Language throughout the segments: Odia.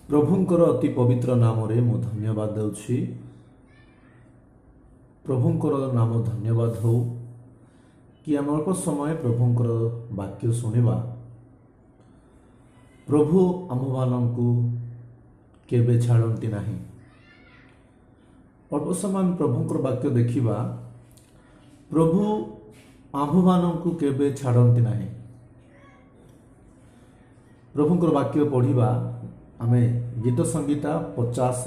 प्रभुंकर अति पवित्र नाम रे मु धन्यवाद देउछि। प्रभुंकर नाम धन्यवाद हो कि आम अल्प समय प्रभुंकर वाक्य सुनिबा। प्रभु आम्भमानंकु केबे छाड़ती नहीं। अल्प समय प्रभुंकर वाक्य देखिबा। प्रभु आम्भमानंकु केबे छाड़ती नहीं। प्रभुंकर वाक्य पढ़िबा। आमे गीत संगीता 50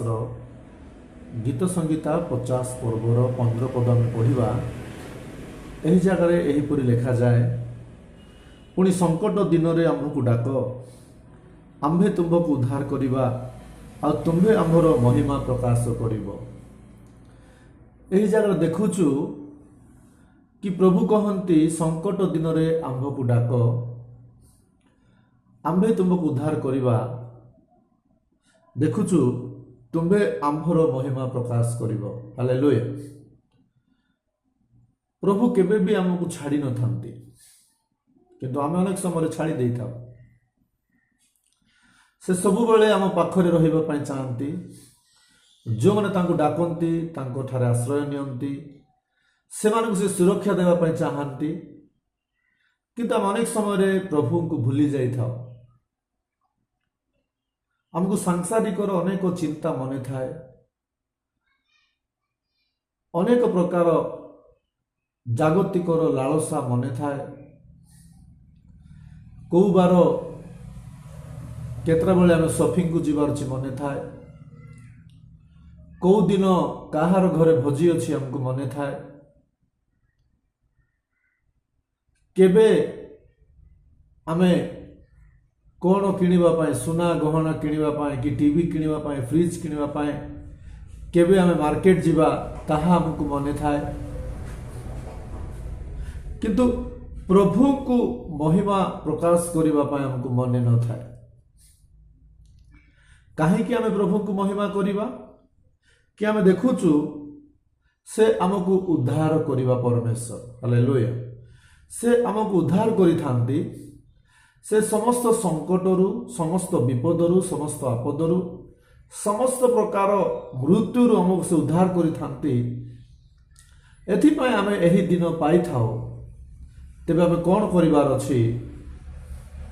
गीत संगीता 50 पर्वर 15 पद आमे पढ़िबा। एही जगह एहीपरि लिखा जाए, पुणी संकट दिन रे आमको डाक, आम्भे तुम्भको उद्धार करिबा, आ तुम्भे आम्भर महिमा प्रकाश करिबो। एही जगह देखुचु कि प्रभु कहंती संकट दिन रे आम्भको डाक, आम्भे तुम्भको उद्धार करिबा। देखुचु तुम्भे आम्भर महिमा प्रकाश करिबो। हालेलुया। प्रभु केबे भी आमको छाड़ी न थांती, किंतु आम अनेक समय छाड़ी दे था। से सबु बेले आम पाखरे रहिबा पई चाहंती। जो माने तांको डाकंती, तांको ठारे आश्रय नियंती, से मानकु से सुरक्षा देवा पई चाहंती, किंतु आम अनेक समय प्रभु को भूली जाई था। आमको सांसारिक अनेक चिंता मने थाए, अनेक प्रकार जागतिक लालसा मने थाए। कौ बार केतरा बेले आम शॉपिंग को जीवार अछि मने थाए। कौ दिन काहार घरे भोजी अछि हमको मने थाए। केबे आमे कौन किनिबा पाए, सुना गहना किनिबा पाए कि टीवी किनिबा पाए, फ्रिज किनिबा पाए केबे आमे मार्केट जीवा, ताहा हमको मने थाए। किंतु प्रभु को महिमा प्रकाश करिबा पाए हमको मने न थाए। काहे कि आमे प्रभु को महिमा करिबा कि आमे देखुचु से हमको उद्धार करिबा परमेश्वर। हालेलुया। से हमको उद्धार करि थांती। से समस्त संकटरू, समस्त विपदरू, समस्त आपदरू, समस्त प्रकार मृत्युरू हमको से उद्धार करि थांती। एथिपाई आमे एही दिन पाई थाओ। तेबे आमे कोन करिवार अछि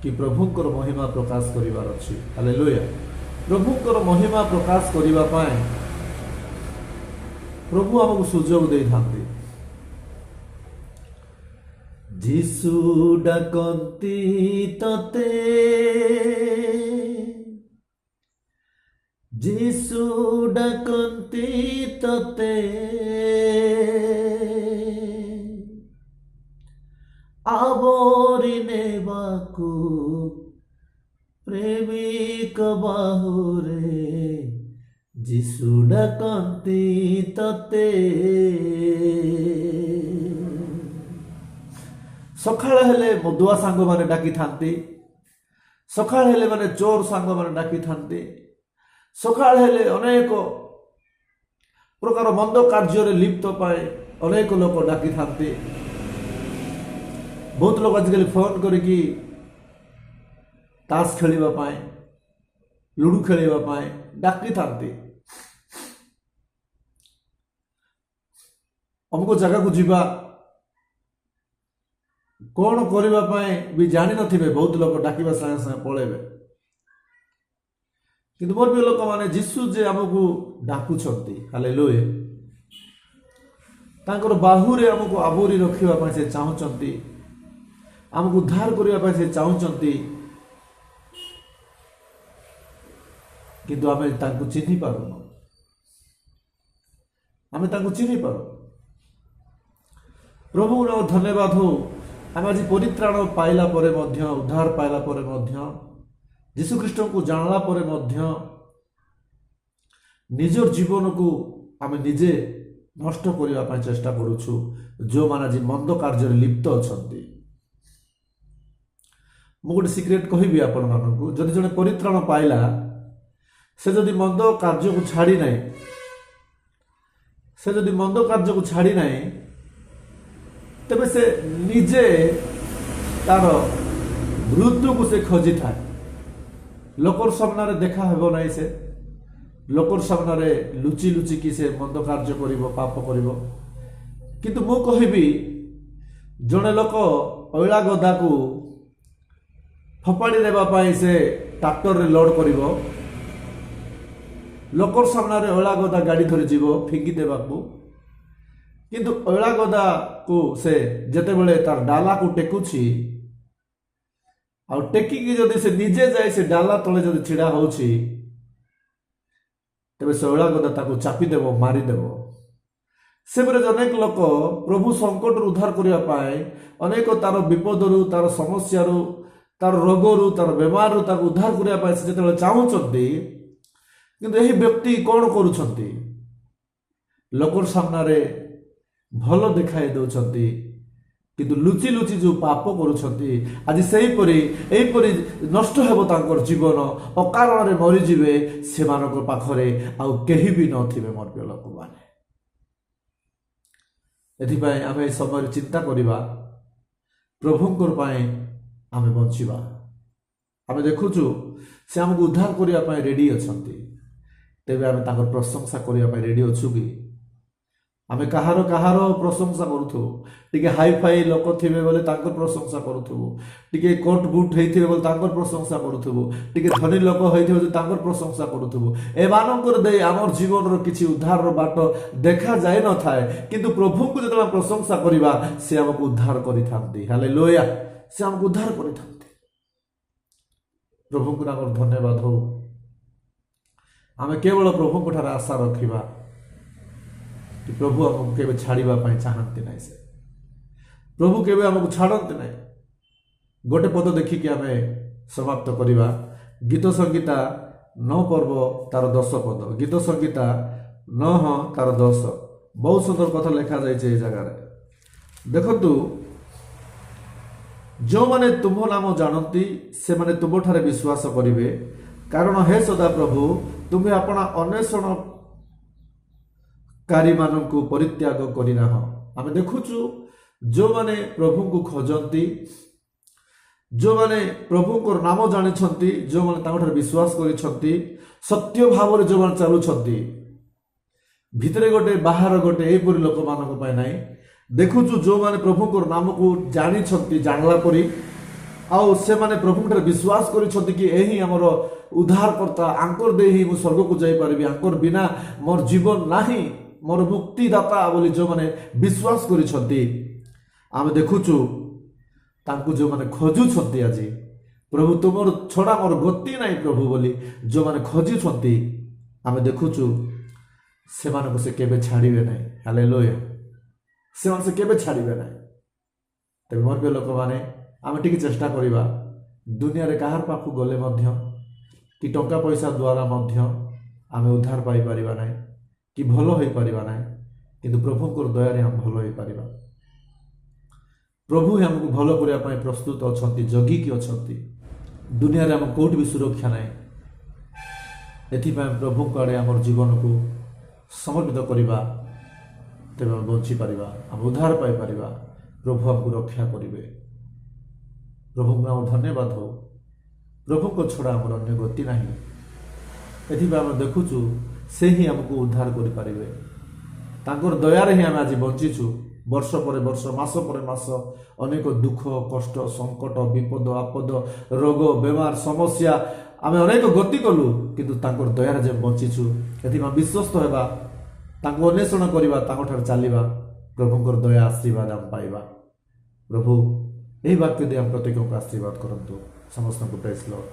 कि प्रभुंकर महिमा प्रकाश करिवार अछि। हालेलुया। प्रभुंकर महिमा प्रकाश करिवा पाए प्रभु हमको सुजोग देई थांती। जीसु डाकंती तते, जीसु डाकंती तते, आवरी नेबाकू प्रेमिक बाहुरे। जीसु डाकंती तते। सकाळ हेले मदुआ सांग माने डाकी थांती। सकाळ हेले माने चोर सांग माने डाकी थांती। सकाळ हेले अनेक प्रकार मंद कार्य लिप्त पाए अनेक लोक डाकी थांती। बहुत लोग आजकल फोन करके ताश खेलिबा पाए, लुडु खेलिबा पाए डाकी थांती। हमको जगह को जीवा कौन करबा पाए भी जानी नथिबे। बहुत लोग डाकिबा संगे संगे पळेबे। किंतु मोर भी लोक माने जीसु जे हमको डाकु छथि। हालेलुया। तांकर बाहुरे हमको आबोरी रखिबा पाए से चाहुचंती, हमको उद्धार करिबा पाए से चाहुचंती। किंतु आमे तांको चिन्हि पारुन। आमे तांको चिन्हि पारु। प्रभु नो धन्यवाद हो। आम आज परित्राण पाइला परे मध्य, उद्धार पाइला परे मध्य, जीशु ख्रीष्ट को जानला परे मध्य निजर जीवन को आम निजे नष्ट करने पाई चेष्टा करुछु। जो मान आज मंद कार्य लिप्त अछंती। मु गोटे सिक्रेट कहबी आपण मानकु, जदि जने परित्राण पाइला से जदि मंद कार्य को छाड़ी नाही, से जदि मंद कार्य को छाड़ी नाही, तेबे से निजे तार मृत्यु को से खोजी थाए। ଲୋକର ସାମ୍ନାରେ ଦେଖା ହେବ ନାହିଁ, ସେ ଲୋକର ସାମ୍ନାରେ ଲୁଚି ଲୁଚିକି ସେ ମନ୍ଦ କାର୍ଯ୍ୟ କରିବ, ପାପ କରିବ। କିନ୍ତୁ ମୁଁ କହିବି, ଜଣେ ଲୋକ ଅଇଳା ଗଦାକୁ ଫୋପାଡ଼ି ଦେବା ପାଇଁ ସେ ଟ୍ରାକ୍ଟରରେ ଲୋଡ୍ କରିବ, ଲୋକର ସାମ୍ନାରେ ଅଇଳା ଗଦା ଗାଡ଼ି ଧରି ଯିବ ଫିଙ୍ଗି ଦେବାକୁ। କିନ୍ତୁ ଅଇଳା ଗଦାକୁ ସେ ଯେତେବେଳେ ତାର ଡାଲାକୁ ଟେକୁଛି, ଆଉ ଟେକିକି ଯଦି ସେ ନିଜେ ଯାଇ ସେ ଡାଲା ତଳେ ଯଦି ଛିଡ଼ା ହେଉଛି, ତେବେ ସେ ଅଇଳା ଗଦା ତାକୁ ଚାପିଦେବ, ମାରିଦେବ। ସେପରି ଅନେକ ଲୋକ ପ୍ରଭୁ ସଙ୍କଟରୁ ଉଦ୍ଧାର କରିବା ପାଇଁ, ଅନେକ ତାର ବିପଦରୁ, ତାର ସମସ୍ୟାରୁ, ତାର ରୋଗରୁ, ତାର ବେମାରରୁ ତାକୁ ଉଦ୍ଧାର କରିବା ପାଇଁ ସେ ଯେତେବେଳେ ଚାହୁଁଛନ୍ତି, କିନ୍ତୁ ଏହି ବ୍ୟକ୍ତି କ'ଣ କରୁଛନ୍ତି? ଲୋକର ସାମ୍ନାରେ ଭଲ ଦେଖାଇ ଦେଉଛନ୍ତି, କିନ୍ତୁ ଲୁଚି ଲୁଚି ଯେଉଁ ପାପ କରୁଛନ୍ତି, ଆଜି ଏହିପରି ନଷ୍ଟ ହେବ ତାଙ୍କର ଜୀବନ, ଅକାରଣରେ ମରିଯିବେ। ସେମାନଙ୍କ ପାଖରେ ଆଉ କେହି ବି ନଥିବେ, ମୋର ପ୍ରିୟ ଲୋକମାନେ। ଏଥିପାଇଁ ଆମେ ଏହି ସମୟରେ ଚିନ୍ତା କରିବା, ପ୍ରଭୁଙ୍କର ପାଇଁ ଆମେ ବଞ୍ଚିବା। ଆମେ ଦେଖୁଛୁ ସେ ଆମକୁ ଉଦ୍ଧାର କରିବା ପାଇଁ ରେଡି ଅଛନ୍ତି, ତେବେ ଆମେ ତାଙ୍କର ପ୍ରଶଂସା କରିବା ପାଇଁ ରେଡି ଅଛୁ କି? ଆମେ କାହାର ପ୍ରଶଂସା କରୁଥିବୁ। ଟିକେ ହାଇ ଫାଇ ଲୋକ ଥିବେ ବୋଲେ ତାଙ୍କର ପ୍ରଶଂସା କରୁଥିବୁ, ଟିକେ କୋଟ୍ ବୁଟ୍ ହେଇଥିବେ ବୋଲେ ତାଙ୍କର ପ୍ରଶଂସା କରୁଥିବୁ, ଟିକେ ଧନୀ ଲୋକ ହେଇଥିବେ ଯେ ତାଙ୍କର ପ୍ରଶଂସା କରୁଥିବୁ। ଏମାନଙ୍କର ଦେଇ ଆମର ଜୀବନର କିଛି ଉଦ୍ଧାରର ବାଟ ଦେଖାଯାଇନଥାଏ, କିନ୍ତୁ ପ୍ରଭୁଙ୍କୁ ଯେତେବେଳେ ପ୍ରଶଂସା କରିବା, ସେ ଆମକୁ ଉଦ୍ଧାର କରିଥାନ୍ତି। ହାଲେଲୁୟା, ସେ ଆମକୁ ଉଦ୍ଧାର କରିଥାନ୍ତି। ପ୍ରଭୁଙ୍କୁ ଆମର ଧନ୍ୟବାଦ ହଉ। ଆମେ କେବଳ ପ୍ରଭୁଙ୍କ ଠାରେ ଆଶା ରଖିବା କି ପ୍ରଭୁ ଆମକୁ କେବେ ଛାଡ଼ିବା ପାଇଁ ଚାହାନ୍ତି ନାହିଁ। ସେ ପ୍ରଭୁ କେବେ ଆମକୁ ଛାଡ଼ନ୍ତି ନାହିଁ। ଗୋଟେ ପଦ ଦେଖିକି ଆମେ ସମାପ୍ତ କରିବା। ଗୀତ ସଂଗୀତା 9 ପର୍ବ ତାର 10 ପଦ। ଗୀତ ସଂଗୀତା 9 ତାର 10। ବହୁତ ସୁନ୍ଦର କଥା ଲେଖାଯାଇଛି এই ଜାଗାରେ। ଦେଖନ୍ତୁ, ଯେଉଁମାନେ ତୁମ୍ଭ ନାମ ଜାଣନ୍ତି ସେମାନେ ତୁମ୍ଭଠାରେ ବିଶ୍ୱାସ କରିବେ, କାରଣ ହେ ସଦା ପ୍ରଭୁ, ତୁମେ ଆପଣା ଅନ୍ୱେଷଣକାରୀମାନଙ୍କୁ ପରିତ୍ୟାଗ କରିନାହଁ। ଆମେ ଦେଖୁଛୁ, ଯେଉଁମାନେ ପ୍ରଭୁଙ୍କୁ ଖୋଜନ୍ତି, ଯେଉଁମାନେ ପ୍ରଭୁଙ୍କର ନାମ ଜାଣିଛନ୍ତି, ଯେଉଁମାନେ ତାଙ୍କଠାରେ ବିଶ୍ୱାସ କରିଛନ୍ତି, ସତ୍ୟ ଭାବରେ ଯେଉଁମାନେ ଚାଲୁଛନ୍ତି, ଭିତରେ ଗୋଟେ ବାହାର ଗୋଟେ, ଏହିପରି ଲୋକମାନଙ୍କ ପାଇଁ ନାହିଁ। ଦେଖୁଛୁ, ଯେଉଁମାନେ ପ୍ରଭୁଙ୍କର ନାମକୁ ଜାଣିଛନ୍ତି, ଜାଣିଲା ପରି, ଆଉ ସେମାନେ ପ୍ରଭୁଙ୍କଠାରେ ବିଶ୍ୱାସ କରିଛନ୍ତି କି ଏହି ଆମର ଉଦ୍ଧାରକର୍ତ୍ତା, ଆଙ୍କର ଦେଇ ହିଁ ମୁଁ ସ୍ୱର୍ଗକୁ ଯାଇପାରିବି, ଆଙ୍କର ବିନା ମୋର ଜୀବନ ନାହିଁ, ମୋର ମୁକ୍ତିଦାତା ବୋଲି ଯେଉଁମାନେ ବିଶ୍ୱାସ କରିଛନ୍ତି, ଆମେ ଦେଖୁଛୁ ତାଙ୍କୁ ଯେଉଁମାନେ ଖୋଜୁଛନ୍ତି, ଆଜି ପ୍ରଭୁ ତୁମର ଛଡ଼ା ମୋର ଗତି ନାହିଁ ପ୍ରଭୁ ବୋଲି ଯେଉଁମାନେ ଖୋଜୁଛନ୍ତି, ଆମେ ଦେଖୁଛୁ ସେମାନଙ୍କୁ ସେ କେବେ ଛାଡ଼ିବେ ନାହିଁ। ହାଲେଲୁୟା, ସେମାନେ ସେ କେବେ ଛାଡ଼ିବେ ନାହିଁ। ତେବେ ମୋର ପ୍ରିୟ ଲୋକମାନେ, ଆମେ ଟିକେ ଚେଷ୍ଟା କରିବା, ଦୁନିଆରେ କାହାର ପାଖକୁ ଗଲେ ମଧ୍ୟ କି ଟଙ୍କା ପଇସା ଦ୍ୱାରା ମଧ୍ୟ ଆମେ ଉଦ୍ଧାର ପାଇପାରିବା ନାହିଁ, କି ଭଲ ହୋଇପାରିବା ନାହିଁ, କିନ୍ତୁ ପ୍ରଭୁଙ୍କର ଦୟାରେ ଆମେ ଭଲ ହୋଇପାରିବା। ପ୍ରଭୁ ହିଁ ଆମକୁ ଭଲ କରିବା ପାଇଁ ପ୍ରସ୍ତୁତ ଅଛନ୍ତି, ଜଗିକି ଅଛନ୍ତି। ଦୁନିଆରେ ଆମ କେଉଁଠି ବି ସୁରକ୍ଷା ନାହିଁ। ଏଥିପାଇଁ ପ୍ରଭୁଙ୍କ ଆଡ଼େ ଆମର ଜୀବନକୁ ସମର୍ପିତ କରିବା, ତେବେ ଆମେ ବଞ୍ଚିପାରିବା, ଆମେ ଉଦ୍ଧାର ପାଇପାରିବା। ପ୍ରଭୁ ଆମକୁ ରକ୍ଷା କରିବେ। ପ୍ରଭୁଙ୍କୁ ଆମର ଧନ୍ୟବାଦ ହଉ। ପ୍ରଭୁଙ୍କ ଛଡ଼ା ଆମର ଅନ୍ୟ ଗତି ନାହିଁ। ଏଥିପାଇଁ ଆମେ ଦେଖୁଛୁ ସେ ହିଁ ଆମକୁ ଉଦ୍ଧାର କରିପାରିବେ। ତାଙ୍କର ଦୟାରେ ହିଁ ଆମେ ଆଜି ବଞ୍ଚିଛୁ। ବର୍ଷ ପରେ ବର୍ଷ, ମାସ ପରେ ମାସ, ଅନେକ ଦୁଃଖ, କଷ୍ଟ, ସଙ୍କଟ, ବିପଦ, ଆପଦ, ରୋଗ, ବେମାର, ସମସ୍ୟା ଆମେ ଅନେକ ଗତି କଲୁ, କିନ୍ତୁ ତାଙ୍କର ଦୟାରେ ଯେ ବଞ୍ଚିଛୁ, ଏଥିପାଇଁ ବିଶ୍ୱସ୍ତ ହେବା, ତାଙ୍କୁ ଅନ୍ୱେଷଣ କରିବା, ତାଙ୍କଠାରେ ଚାଲିବା, ପ୍ରଭୁଙ୍କର ଦୟା ଆଶୀର୍ବାଦ ଆମେ ପାଇବା। ପ୍ରଭୁ ଏହି ବାକ୍ୟ ଦେଇ ଆମ ପ୍ରତ୍ୟେକଙ୍କୁ ଆଶୀର୍ବାଦ କରନ୍ତୁ। ସମସ୍ତଙ୍କୁ ପ୍ରେଜ୍ ଲର୍ଡ।